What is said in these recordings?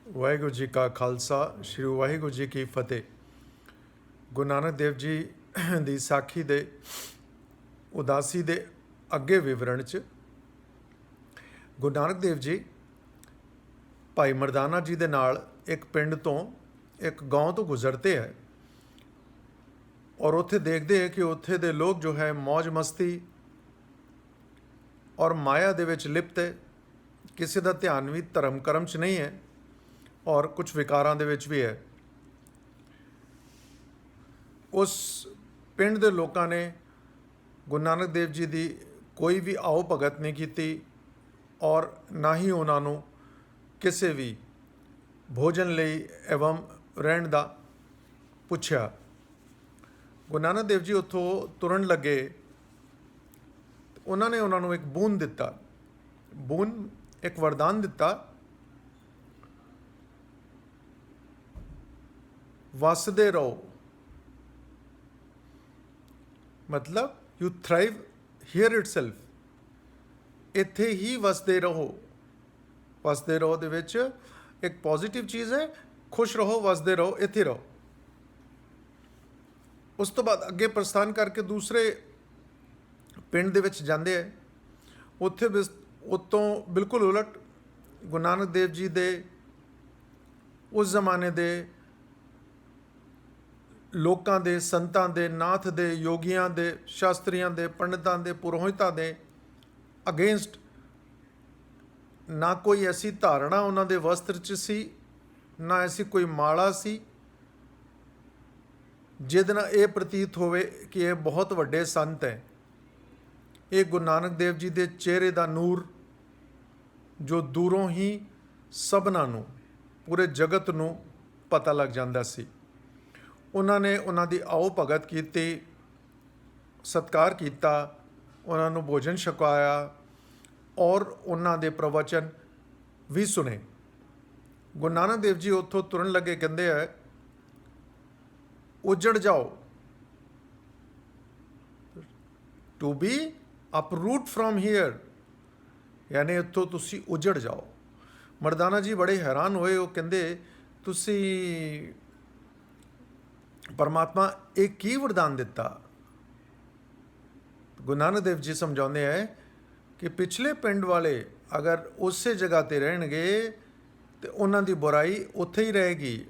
ਵਾਹਿਗੁਰੂ ਜੀ ਕਾ ਖਾਲਸਾ ਸ਼੍ਰੀ ਵਾਹਿਗੁਰੂ ਜੀ ਕੀ ਫਤਿਹ। ਗੁਰੂ ਨਾਨਕ ਦੇਵ ਜੀ ਦੀ ਸਾਖੀ ਦੇ ਉਦਾਸੀ ਦੇ ਅੱਗੇ ਵਿਵਰਣ 'ਚ ਗੁਰੂ ਨਾਨਕ ਦੇਵ ਜੀ ਭਾਈ ਮਰਦਾਨਾ ਜੀ ਦੇ ਨਾਲ ਇੱਕ ਪਿੰਡ ਤੋਂ ਇੱਕ ਗਾঁव ਤੋਂ ਗੁਜ਼ਰते ਹੈ ਔਰ ਉੱਥੇ ਦੇਖਦੇ ਹੈ ਕਿ ਉੱਥੇ ਦੇ ਲੋਕ ਜੋ ਹੈ ਮौज ਮਸਤੀ ਔਰ ਮਾਇਆ ਦੇ ਵਿੱਚ ਲਿਪਤ ਹੈ। ਕਿਸੇ ਦਾ ਧਿਆਨ ਵੀ ਧਰਮ ਕਰਮ 'ਚ ਨਹੀਂ ਹੈ ਔਰ ਕੁਝ ਵਿਕਾਰਾਂ ਦੇ ਵਿੱਚ ਵੀ ਹੈ। ਉਸ ਪਿੰਡ ਦੇ ਲੋਕਾਂ ਨੇ ਗੁਰੂ ਨਾਨਕ ਦੇਵ ਜੀ ਦੀ ਕੋਈ ਵੀ ਆਓ ਭਗਤ ਨਹੀਂ ਕੀਤੀ ਔਰ ਨਾ ਹੀ ਉਹਨਾਂ ਨੂੰ ਕਿਸੇ ਵੀ ਭੋਜਨ ਲਈ ਐਵਮ ਰਹਿਣ ਦਾ ਪੁੱਛਿਆ। ਗੁਰੂ ਨਾਨਕ ਦੇਵ ਜੀ ਉੱਥੋਂ ਤੁਰਨ ਲੱਗੇ। ਉਹਨਾਂ ਨੇ ਉਹਨਾਂ ਨੂੰ ਇੱਕ ਬੂੰਦ ਦਿੱਤਾ, ਇੱਕ ਵਰਦਾਨ ਦਿੱਤਾ, ਵਸਦੇ ਰਹੋ। ਮਤਲਬ ਯੂ ਥਰਾਈਵ ਹੀਅਰ ਇਟਸੈਲਫ, ਇੱਥੇ ਹੀ ਵਸਦੇ ਰਹੋ। ਵਸਦੇ ਰਹੋ ਦੇ ਵਿੱਚ ਇੱਕ ਪੋਜ਼ਿਟਿਵ ਚੀਜ਼ ਹੈ, ਖੁਸ਼ ਰਹੋ, ਵਸਦੇ ਰਹੋ, ਇੱਥੇ ਰਹੋ। ਉਸ ਤੋਂ ਬਾਅਦ ਅੱਗੇ ਪ੍ਰਸਥਾਨ ਕਰਕੇ ਦੂਸਰੇ ਪਿੰਡ ਦੇ ਵਿੱਚ ਜਾਂਦੇ ਹੈ। ਉੱਥੇ ਉਤੋਂ ਬਿਲਕੁਲ ਉਲਟ ਗੁਰੂ ਨਾਨਕ ਦੇਵ ਜੀ ਦੇ ਉਸ ਜ਼ਮਾਨੇ ਦੇ ਲੋਕਾਂ ਦੇ, ਸੰਤਾਂ ਦੇ, ਨਾਥ ਦੇ, ਯੋਗੀਆਂ ਦੇ, ਸ਼ਾਸਤਰੀਆਂ ਦੇ, ਪੰਡਤਾਂ ਦੇ, ਪੁਰੋਹਿਤਾਂ ਦੇ ਅਗੇਂਸਟ ਨਾ ਕੋਈ ਐਸੀ ਧਾਰਨਾ ਉਹਨਾਂ ਦੇ ਵਸਤਰ 'ਚ ਸੀ, ਨਾ ਐਸੀ ਕੋਈ ਮਾਲਾ ਸੀ ਜਿਹਦੇ ਨਾਲ ਇਹ ਪ੍ਰਤੀਤ ਹੋਵੇ ਕਿ ਇਹ ਬਹੁਤ ਵੱਡੇ ਸੰਤ ਹੈ। ਇਹ ਗੁਰੂ ਨਾਨਕ ਦੇਵ ਜੀ ਦੇ ਚਿਹਰੇ ਦਾ ਨੂਰ ਜੋ ਦੂਰੋਂ ਹੀ ਸਭਨਾਂ ਨੂੰ, ਪੂਰੇ ਜਗਤ ਨੂੰ ਪਤਾ ਲੱਗ ਜਾਂਦਾ ਸੀ। ਉਹਨਾਂ ਨੇ ਉਹਨਾਂ ਦੀ ਆਓ ਭਗਤ ਕੀਤੀ, ਸਤਿਕਾਰ ਕੀਤਾ, ਉਹਨਾਂ ਨੂੰ ਭੋਜਨ ਛਕਾਇਆ ਔਰ ਉਹਨਾਂ ਦੇ ਪ੍ਰਵਚਨ ਵੀ ਸੁਣੇ। ਗੁਰੂ ਨਾਨਕ ਦੇਵ ਜੀ ਉੱਥੋਂ ਤੁਰਨ ਲੱਗੇ, ਕਹਿੰਦੇ ਹੈ ਉਜੜ ਜਾਓ, ਟੂ ਬੀ ਅਪਰੂਟ ਫਰੋਮ ਹੀਅਰ, ਯਾਨੀ ਇੱਥੋਂ ਤੁਸੀਂ ਉਜੜ ਜਾਓ। ਮਰਦਾਨਾ ਜੀ ਬੜੇ ਹੈਰਾਨ ਹੋਏ। ਉਹ ਕਹਿੰਦੇ ਤੁਸੀਂ ਪਰਮਾਤਮਾ ਇਹ ਕੀ ਵਰਦਾਨ ਦਿੱਤਾ? ਗੁਰੂ ਨਾਨਕ ਦੇਵ ਜੀ ਸਮਝਾਉਂਦੇ ਹੈ ਕਿ ਪਿਛਲੇ ਪਿੰਡ ਵਾਲੇ ਅਗਰ ਉਸੇ ਜਗ੍ਹਾ 'ਤੇ ਰਹਿਣਗੇ ਤੇ ਉਹਨਾਂ ਦੀ ਬੁਰਾਈ ਉੱਥੇ ਹੀ ਰਹੇਗੀ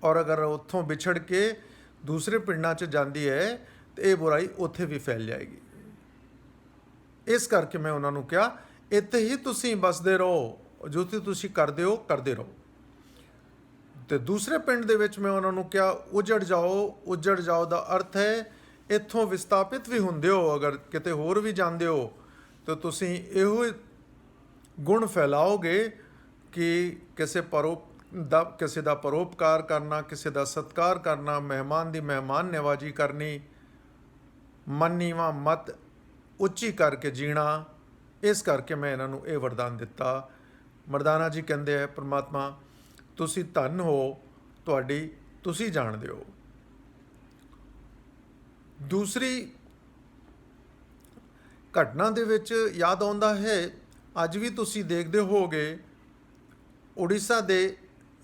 ਔਰ ਅਗਰ ਉੱਥੋਂ ਵਿਛੜ ਕੇ ਦੂਸਰੇ ਪਿੰਡਾਂ 'ਚ ਜਾਂਦੀ ਹੈ ਤੇ ਇਹ ਬੁਰਾਈ ਉੱਥੇ ਵੀ ਫੈਲ ਜਾਏਗੀ। ਇਸ ਕਰਕੇ ਮੈਂ ਉਹਨਾਂ ਨੂੰ ਕਿਹਾ ਇੱਥੇ ਹੀ ਤੁਸੀਂ ਬਸਦੇ ਰਹੋ, ਜੋ ਤੁਸੀਂ ਕਰਦੇ ਰਹੋ। ਤੇ ਦੂਸਰੇ ਪਿੰਡ ਦੇ ਵਿੱਚ ਮੈਂ ਉਹਨਾਂ ਨੂੰ ਕਿਹਾ ਉਜੜ ਜਾਓ। ਉਜੜ ਜਾਓ ਦਾ ਅਰਥ ਹੈ ਇੱਥੋਂ ਵਿਸਥਾਪਿਤ ਵੀ ਹੁੰਦੇ ਹੋ, ਅਗਰ ਕਿਤੇ ਹੋਰ ਵੀ ਜਾਂਦੇ ਹੋ ਤਾਂ ਤੁਸੀਂ ਇਹੋ ਗੁਣ ਫੈਲਾਓਗੇ ਕਿ ਕਿਸੇ ਦਾ ਪਰਉਪਕਾਰ ਕਰਨਾ, ਕਿਸੇ ਦਾ ਸਤਿਕਾਰ ਕਰਨਾ, ਮਹਿਮਾਨ ਦੀ ਮਹਿਮਾਨ ਨਿਵਾਜੀ ਕਰਨੀ, ਮਨ ਨੀਵਾਂ ਮਤ ਉੱਚੀ ਕਰਕੇ ਜੀਣਾ। ਇਸ ਕਰਕੇ ਮੈਂ ਇਹਨਾਂ ਨੂੰ ਇਹ ਵਰਦਾਨ ਦਿੱਤਾ। ਮਰਦਾਨਾ ਜੀ ਕਹਿੰਦੇ ਹੈ ਪਰਮਾਤਮਾ ਤੁਸੀਂ ਧੰਨ ਹੋ, ਤੁਸੀਂ ਜਾਣਦੇ ਹੋ। ਦੂਸਰੀ ਘਟਨਾ ਦੇ ਵਿੱਚ ਯਾਦ ਆਉਂਦਾ ਹੈ, ਅੱਜ ਵੀ ਤੁਸੀਂ ਦੇਖਦੇ ਹੋਵੋਗੇ ਉੜੀਸਾ ਦੇ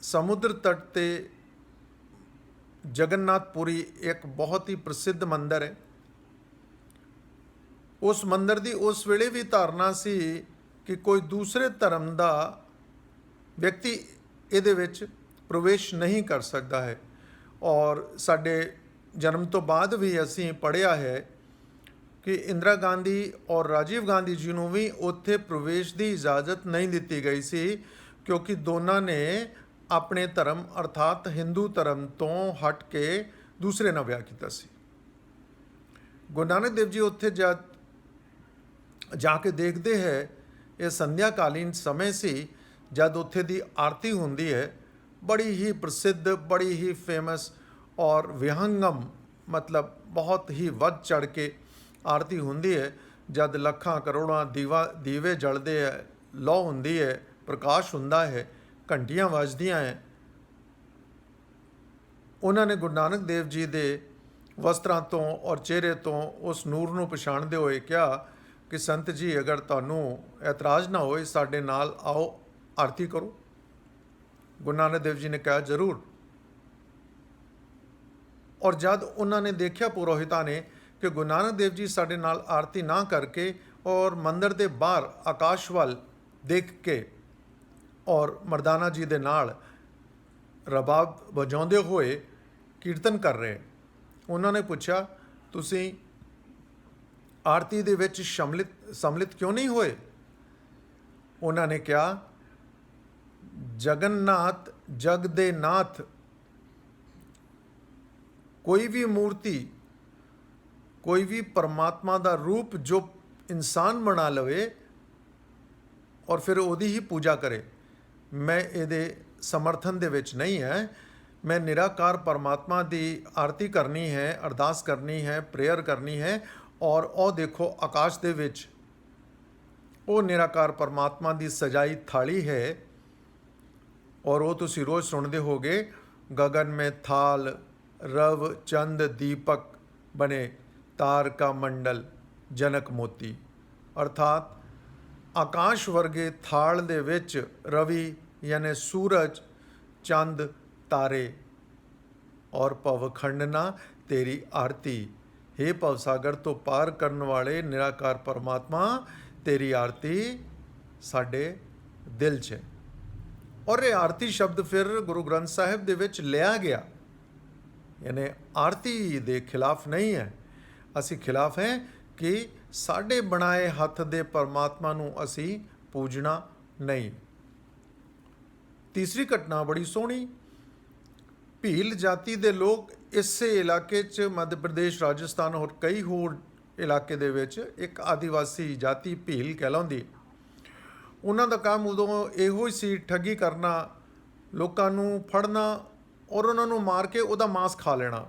ਸਮੁੰਦਰ ਤਟ 'ਤੇ ਜਗਨਨਾਥਪੁਰੀ ਇੱਕ ਬਹੁਤ ਹੀ ਪ੍ਰਸਿੱਧ ਮੰਦਰ ਹੈ। ਉਸ ਮੰਦਰ ਦੀ ਉਸ ਵੇਲੇ ਵੀ ਧਾਰਨਾ ਸੀ ਕਿ ਕੋਈ ਦੂਸਰੇ ਧਰਮ ਦਾ ਵਿਅਕਤੀ ਇਹਦੇ ਵਿੱਚ ਪ੍ਰਵੇਸ਼ ਨਹੀਂ ਕਰ ਸਕਦਾ ਹੈ। ਔਰ ਸਾਡੇ ਜਨਮ ਤੋਂ ਬਾਅਦ ਵੀ ਅਸੀਂ ਪੜ੍ਹਿਆ ਹੈ ਕਿ ਇੰਦਰਾ ਗਾਂਧੀ ਔਰ ਰਾਜੀਵ ਗਾਂਧੀ ਜੀ ਨੂੰ ਵੀ ਉੱਥੇ ਪ੍ਰਵੇਸ਼ ਦੀ ਇਜਾਜ਼ਤ ਨਹੀਂ ਦਿੱਤੀ ਗਈ ਸੀ, ਕਿਉਂਕਿ ਦੋਨਾਂ ਨੇ ਆਪਣੇ ਧਰਮ ਅਰਥਾਤ ਹਿੰਦੂ ਧਰਮ ਤੋਂ ਹਟ ਕੇ ਦੂਸਰੇ ਨਾਲ ਵਿਆਹ ਕੀਤਾ ਸੀ। ਗੁਰੂ ਨਾਨਕ ਦੇਵ ਜੀ ਉੱਥੇ ਜਾ ਕੇ ਦੇਖਦੇ ਹੈ, ਇਹ ਸੰਧਿਆ ਕਾਲੀਨ ਸਮੇਂ ਸੀ ਜਦ ਉੱਥੇ ਦੀ ਆਰਤੀ ਹੁੰਦੀ ਹੈ, ਬੜੀ ਹੀ ਪ੍ਰਸਿੱਧ, ਬੜੀ ਹੀ ਫੇਮਸ ਔਰ ਵਿਹੰਗਮ, ਮਤਲਬ ਬਹੁਤ ਹੀ ਵੱਧ ਚੜ੍ਹ ਕੇ ਆਰਤੀ ਹੁੰਦੀ ਹੈ। ਜਦ ਲੱਖਾਂ ਕਰੋੜਾਂ ਦੀਵੇ ਜਲਦੇ ਹੈ, ਲौ ਹੁੰਦੀ ਹੈ, ਪ੍ਰਕਾਸ਼ ਹੁੰਦਾ ਹੈ, ਘੰਟੀਆਂ ਵੱਜਦੀਆਂ ਹੈ। ਉਹਨਾਂ ਨੇ ਗੁਰੂ ਨਾਨਕ ਦੇਵ ਜੀ ਦੇ ਵਸਤਰਾਂ ਤੋਂ ਔਰ ਚਿਹਰੇ ਤੋਂ ਉਸ ਨੂਰ ਨੂੰ ਪਛਾਣਦੇ ਹੋਏ ਕਿਹਾ ਕਿ ਸੰਤ ਜੀ ਅਗਰ ਤੁਹਾਨੂੰ ਇਤਰਾਜ਼ ਨਾ ਹੋਏ ਸਾਡੇ ਨਾਲ ਆਓ, ਆਰਤੀ ਕਰੋ। ਗੁਰੂ ਨਾਨਕ ਦੇਵ ਜੀ ਨੇ ਕਿਹਾ ਜ਼ਰੂਰ। ਔਰ ਜਦ ਉਹਨਾਂ ਨੇ ਦੇਖਿਆ ਪੁਰੋਹਿਤਾਂ ਨੇ ਕਿ ਗੁਰੂ ਨਾਨਕ ਦੇਵ ਜੀ ਸਾਡੇ ਨਾਲ ਆਰਤੀ ਨਾ ਕਰਕੇ ਔਰ ਮੰਦਰ ਦੇ ਬਾਹਰ ਆਕਾਸ਼ ਵੱਲ ਦੇਖ ਕੇ ਔਰ ਮਰਦਾਨਾ ਜੀ ਦੇ ਨਾਲ ਰਬਾਬ ਵਜਾਉਂਦੇ ਹੋਏ ਕੀਰਤਨ ਕਰ ਰਹੇ, ਉਹਨਾਂ ਨੇ ਪੁੱਛਿਆ ਤੁਸੀਂ ਆਰਤੀ ਦੇ ਵਿੱਚ ਸੰਮਿਲਿਤ ਕਿਉਂ ਨਹੀਂ ਹੋਏ? ਉਹਨਾਂ ਨੇ ਕਿਹਾ ਜਗਨਨਾਥ ਜਗ ਦੇ ਨਾਥ, ਕੋਈ ਵੀ ਮੂਰਤੀ, ਕੋਈ ਵੀ ਪਰਮਾਤਮਾ ਦਾ ਰੂਪ ਜੋ ਇਨਸਾਨ ਬਣਾ ਲਵੇ ਔਰ ਫਿਰ ਉਹਦੀ ਹੀ ਪੂਜਾ ਕਰੇ, ਮੈਂ ਇਹਦੇ ਸਮਰਥਨ ਦੇ ਵਿੱਚ ਨਹੀਂ ਹੈ। ਮੈਂ ਨਿਰਾਕਾਰ ਪਰਮਾਤਮਾ ਦੀ ਆਰਤੀ ਕਰਨੀ ਹੈ, ਅਰਦਾਸ ਕਰਨੀ ਹੈ, ਪ੍ਰੇਅਰ ਕਰਨੀ ਹੈ। ਔਰ ਉਹ ਦੇਖੋ ਆਕਾਸ਼ ਦੇ ਵਿੱਚ ਉਹ ਨਿਰਾਕਾਰ ਪਰਮਾਤਮਾ ਦੀ ਸਜਾਈ ਥਾਲੀ ਹੈ ਔਰ ਉਹ ਤੁਸੀਂ ਰੋਜ਼ ਸੁਣਦੇ ਹੋਗੇ, ਗगन में थाल रव चंद दीपक बने तार का मंडल जनक मोती। अर्थात ਆਕਾਸ਼ ਵਰਗੇ ਥਾਲ ਦੇ ਵਿੱਚ ਰਵੀ ਯਾਨੀ ਸੂਰਜ, ਚੰਦ, ਤਾਰੇ ਔਰ ਭਵਖੰਡਨਾ ਤੇਰੀ ਆਰਤੀ। हे ਭਵਸਾਗਰ ਤੋਂ ਪਾਰ ਕਰਨ ਵਾਲੇ ਨਿਰਾਕਾਰ ਪਰਮਾਤਮਾ, ਤੇਰੀ ਆਰਤੀ ਸਾਡੇ ਦਿਲ 'ਚ। ਔਰ ਇਹ ਆਰਤੀ ਸ਼ਬਦ ਫਿਰ ਗੁਰੂ ਗ੍ਰੰਥ ਸਾਹਿਬ ਦੇ ਵਿੱਚ ਲਿਆ ਗਿਆ, ਯਾਨੀ ਆਰਤੀ ਦੇ ਖਿਲਾਫ ਨਹੀਂ ਹੈ। ਅਸੀਂ ਖਿਲਾਫ ਹੈ ਕਿ ਸਾਡੇ ਬਣਾਏ ਹੱਥ ਦੇ ਪਰਮਾਤਮਾ ਨੂੰ ਅਸੀਂ ਪੂਜਣਾ ਨਹੀਂ। ਤੀਸਰੀ ਘਟਨਾ ਬੜੀ ਸੋਹਣੀ। ਭੀਲ ਜਾਤੀ ਦੇ ਲੋਕ ਇਸੇ ਇਲਾਕੇ 'ਚ ਮੱਧ ਪ੍ਰਦੇਸ਼, ਰਾਜਸਥਾਨ ਔਰ ਕਈ ਹੋਰ ਇਲਾਕੇ ਦੇ ਵਿੱਚ ਇੱਕ ਆਦੀਵਾਸੀ ਜਾਤੀ ਭੀਲ ਕਹਿਲਾਉਂਦੀ। ਉਹਨਾਂ ਦਾ ਕੰਮ ਉਦੋਂ ਇਹੋ ਹੀ ਸੀ, ਠੱਗੀ ਕਰਨਾ, ਲੋਕਾਂ ਨੂੰ ਫੜਨਾ ਔਰ ਉਹਨਾਂ ਨੂੰ ਮਾਰ ਕੇ ਉਹਦਾ ਮਾंस ਖਾ ਲੈਣਾ।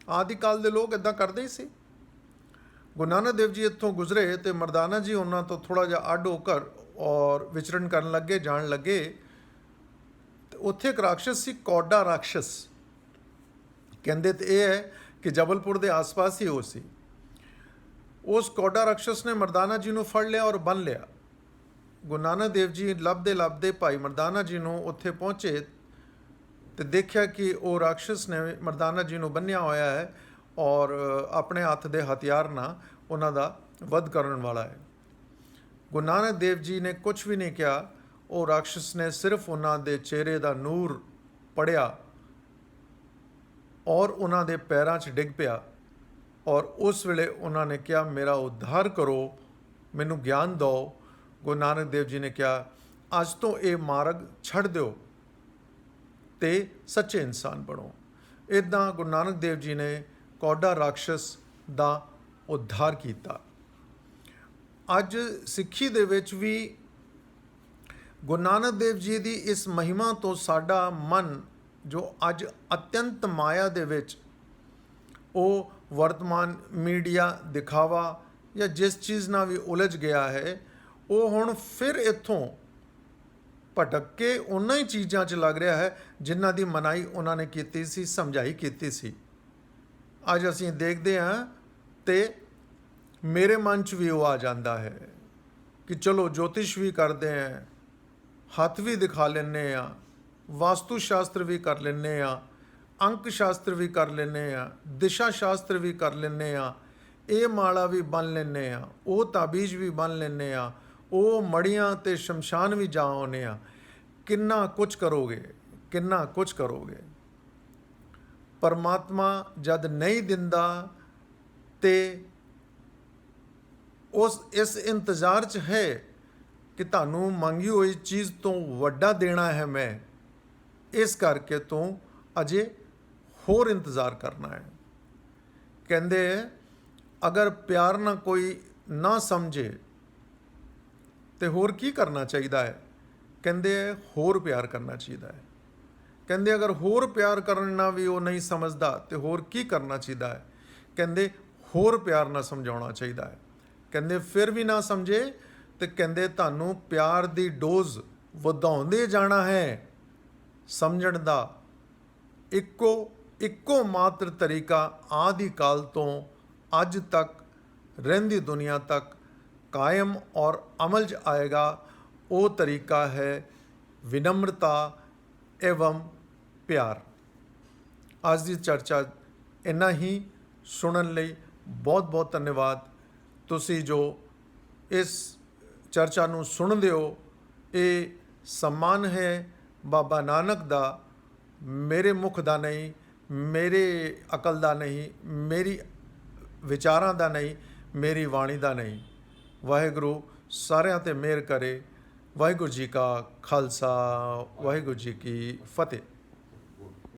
ਆਦਿ ਕਾਲ ਦੇ ਲੋਕ ਇੱਦਾਂ ਕਰਦੇ ਹੀ ਸੀ। ਗੁਰੂ ਨਾਨਕ ਦੇਵ ਜੀ ਇੱਥੋਂ ਗੁਜ਼ਰੇ ਤੇ ਮਰਦਾਨਾ ਜੀ ਉਹਨਾਂ ਤੋਂ ਥੋੜ੍ਹਾ ਜਿਹਾ ਅੱਡ ਹੋ ਕਰ ਔਰ ਵਿਚਰਨ ਕਰਨ ਲੱਗੇ, ਜਾਣ ਲੱਗੇ। ਤੇ ਉੱਥੇ ਇੱਕ ਰਾਕਸ਼ਸ ਸੀ, ਕੌਡਾ ਰਾਕਸ਼ਸ। ਕਹਿੰਦੇ ਤੇ ਇਹ ਹੈ ਕਿ ਜਬਲਪੁਰ ਦੇ ਆਸ-ਪਾਸ ਹੀ ਉਹ ਸੀ। ਉਸ ਕੌਡਾ ਰਾਕਸ਼ਸ ਨੇ ਮਰਦਾਨਾ ਜੀ ਨੂੰ ਫੜ ਲਿਆ ਔਰ ਬੰਨ੍ਹ ਲਿਆ। ਗੁਰੂ ਨਾਨਕ ਦੇਵ ਜੀ ਲੱਭਦੇ ਲੱਭਦੇ ਭਾਈ ਮਰਦਾਨਾ ਜੀ ਨੂੰ ਉੱਥੇ ਪਹੁੰਚੇ ਤੇ ਦੇਖਿਆ ਕਿ ਉਹ ਰਾਕਸ਼ਸ ਨੇ ਮਰਦਾਨਾ ਜੀ ਨੂੰ ਬੰਨ੍ਹਿਆ ਹੋਇਆ ਹੈ ਔਰ ਆਪਣੇ ਹੱਥ ਦੇ ਹਥਿਆਰ ਨਾਲ ਉਹਨਾਂ ਦਾ ਵਧ ਕਰਨ ਵਾਲਾ ਹੈ। ਗੁਰੂ ਨਾਨਕ ਦੇਵ ਜੀ ਨੇ ਕੁਝ ਵੀ ਨਹੀਂ ਕਿਹਾ। ਉਹ ਰਾਕਸ਼ਸ ਨੇ ਸਿਰਫ ਉਹਨਾਂ ਦੇ ਚਿਹਰੇ ਦਾ ਨੂਰ ਪੜ੍ਹਿਆ ਔਰ ਉਹਨਾਂ ਦੇ ਪੈਰਾਂ 'ਚ ਡਿੱਗ ਪਿਆ। ਔਰ ਉਸ ਵੇਲੇ ਉਹਨਾਂ ਨੇ ਕਿਹਾ ਮੇਰਾ ਉଦ୍ਧਾਰ ਕਰੋ, ਮੈਨੂੰ ਗਿਆਨ ਦਿਓ। ਗੁਰੂ ਨਾਨਕ ਦੇਵ ਜੀ ਨੇ ਕਿਹਾ ਅੱਜ ਤੋਂ ਇਹ ਮਾਰਗ ਛੱਡ ਦਿਓ ਤੇ ਸੱਚੇ ਇਨਸਾਨ ਬਣੋ। ਇੱਦਾਂ ਗੁਰੂ ਨਾਨਕ ਦੇਵ ਜੀ ਨੇ ਕੌਡਾ ਰਾਕਸ਼ਸ ਦਾ ਉद्धार ਕੀਤਾ। ਅੱਜ ਸਿੱਖੀ ਦੇ ਵਿੱਚ ਵੀ ਗੁਰੂ ਨਾਨਕ ਦੇਵ ਜੀ ਦੀ ਇਸ ਮਹਿਮਾ ਤੋਂ ਸਾਡਾ ਮਨ ਜੋ ਅੱਜ ਅਤਿਅੰਤ ਮਾਇਆ ਦੇ ਵਿੱਚ ਉਹ ਵਰਤਮਾਨ ਮੀਡੀਆ ਦਿਖਾਵਾ ਜਾਂ ਜਿਸ ਚੀਜ਼ ਨਾਲ ਵੀ ਉਲਝ ਗਿਆ ਹੈ, ਉਹ ਹੁਣ ਫਿਰ ਇੱਥੋਂ ਭਟਕ ਕੇ ਉਹਨਾਂ ਹੀ ਚੀਜ਼ਾਂ 'ਚ ਲੱਗ ਰਿਹਾ ਹੈ ਜਿਨ੍ਹਾਂ ਦੀ ਮਨਾਹੀ ਉਹਨਾਂ ਨੇ ਕੀਤੀ ਸੀ, ਸਮਝਾਈ ਕੀਤੀ ਸੀ। ਅੱਜ ਅਸੀਂ ਦੇਖਦੇ ਹਾਂ ਤੇ ਮੇਰੇ ਮਨ 'ਚ ਵੀ ਉਹ ਆ ਜਾਂਦਾ ਹੈ ਕਿ ਚਲੋ ਜੋਤਿਸ਼ ਵੀ ਕਰਦੇ ਹਾਂ, ਹੱਥ ਵੀ ਦਿਖਾ ਲੈਂਦੇ ਹਾਂ, ਵਾਸਤੂ ਸ਼ਾਸਤਰ ਵੀ ਕਰ ਲੈਂਦੇ ਹਾਂ, ਅੰਕ ਸ਼ਾਸਤਰ ਵੀ ਕਰ ਲੈਂਦੇ ਹਾਂ, ਦਿਸ਼ਾ ਸ਼ਾਸਤਰ ਵੀ ਕਰ ਲੈਂਦੇ ਹਾਂ, ਇਹ ਮਾਲਾ ਵੀ ਬੰਨ ਲੈਂਦੇ ਹਾਂ, ਉਹ ਤਾਬੀਜ਼ ਵੀ ਬੰਨ ਲੈਂਦੇ ਹਾਂ, ਉਹ ਮੜੀਆਂ ਤੇ ਸ਼ਮਸ਼ਾਨ ਵੀ ਜਾ ਆਉਂਦੇ ਹਾਂ। ਕਿੰਨਾ ਕੁਝ ਕਰੋਗੇ, ਕਿੰਨਾ ਕੁਝ ਕਰੋਗੇ। ਪਰਮਾਤਮਾ ਜਦ ਨਹੀਂ ਦਿੰਦਾ ਤੇ ਇਸ ਇੰਤਜ਼ਾਰ 'ਚ ਹੈ ਕਿ ਤੁਹਾਨੂੰ ਮੰਗੀ ਹੋਈ ਚੀਜ਼ ਤੋਂ ਵੱਡਾ ਦੇਣਾ ਹੈ ਮੈਂ, ਇਸ ਕਰਕੇ ਤੂੰ ਅਜੇ ਹੋਰ ਇੰਤਜ਼ਾਰ ਕਰਨਾ ਹੈ। ਕਹਿੰਦੇ ਅਗਰ ਪਿਆਰ ਨਾਲ ਕੋਈ ਨਾ ਸਮਝੇ ਤੇ ਹੋਰ ਕੀ ਕਰਨਾ ਚਾਹੀਦਾ ਹੈ? ਕਹਿੰਦੇ ਹੋਰ ਪਿਆਰ ਕਰਨਾ ਚਾਹੀਦਾ ਹੈ। ਕਹਿੰਦੇ ਅਗਰ ਹੋਰ ਪਿਆਰ ਕਰਨ ਨਾਲ ਵੀ ਉਹ ਨਹੀਂ ਸਮਝਦਾ ਤੇ ਹੋਰ ਕੀ ਕਰਨਾ ਚਾਹੀਦਾ ਹੈ? ਕਹਿੰਦੇ ਹੋਰ ਪਿਆਰ ਨਾਲ ਸਮਝਾਉਣਾ ਚਾਹੀਦਾ ਹੈ। ਕਹਿੰਦੇ ਫਿਰ ਵੀ ਨਾ ਸਮਝੇ ਤੇ ਕਹਿੰਦੇ ਤੁਹਾਨੂੰ ਪਿਆਰ ਦੀ ਡੋਜ਼ ਵਧਾਉਂਦੇ ਜਾਣਾ ਹੈ। ਸਮਝਣ ਦਾ ਇੱਕੋ ਮਾਤਰ ਤਰੀਕਾ ਆਦਿ ਕਾਲ ਤੋਂ ਅੱਜ ਤੱਕ ਰਹਿੰਦੀ ਦੁਨੀਆ ਤੱਕ ਕਾਇਮ ਔਰ ਅਮਲ 'ਚ ਆਏਗਾ। ਉਹ ਤਰੀਕਾ ਹੈ ਵਿਨਮਰਤਾ, एवं प्यार। ਅੱਜ ਦੀ ਚਰਚਾ ਇੰਨਾ ਹੀ। ਸੁਣਨ ਲਈ ਬਹੁਤ ਬਹੁਤ ਧੰਨਵਾਦ। ਤੁਸੀਂ ਜੋ ਇਸ ਚਰਚਾ ਨੂੰ ਸੁਣਦੇ ਹੋ, ਇਹ ਸਨਮਾਨ ਹੈ ਬਾਬਾ ਨਾਨਕ ਦਾ, ਮੇਰੇ ਮੁਖ ਦਾ ਨਹੀਂ, ਮੇਰੇ ਅਕਲ ਦਾ ਨਹੀਂ, ਮੇਰੀ ਵਿਚਾਰਾਂ ਦਾ ਨਹੀਂ, ਮੇਰੀ ਬਾਣੀ ਦਾ ਨਹੀਂ। ਵਾਹਿਗੁਰੂ ਸਾਰਿਆਂ 'ਤੇ ਮਿਹਰ ਕਰੇ। ਵਾਹਿਗੁਰੂ ਜੀ ਕਾ ਖਾਲਸਾ, ਵਾਹਿਗੁਰੂ ਜੀ ਕੀ ਫਤਿਹ।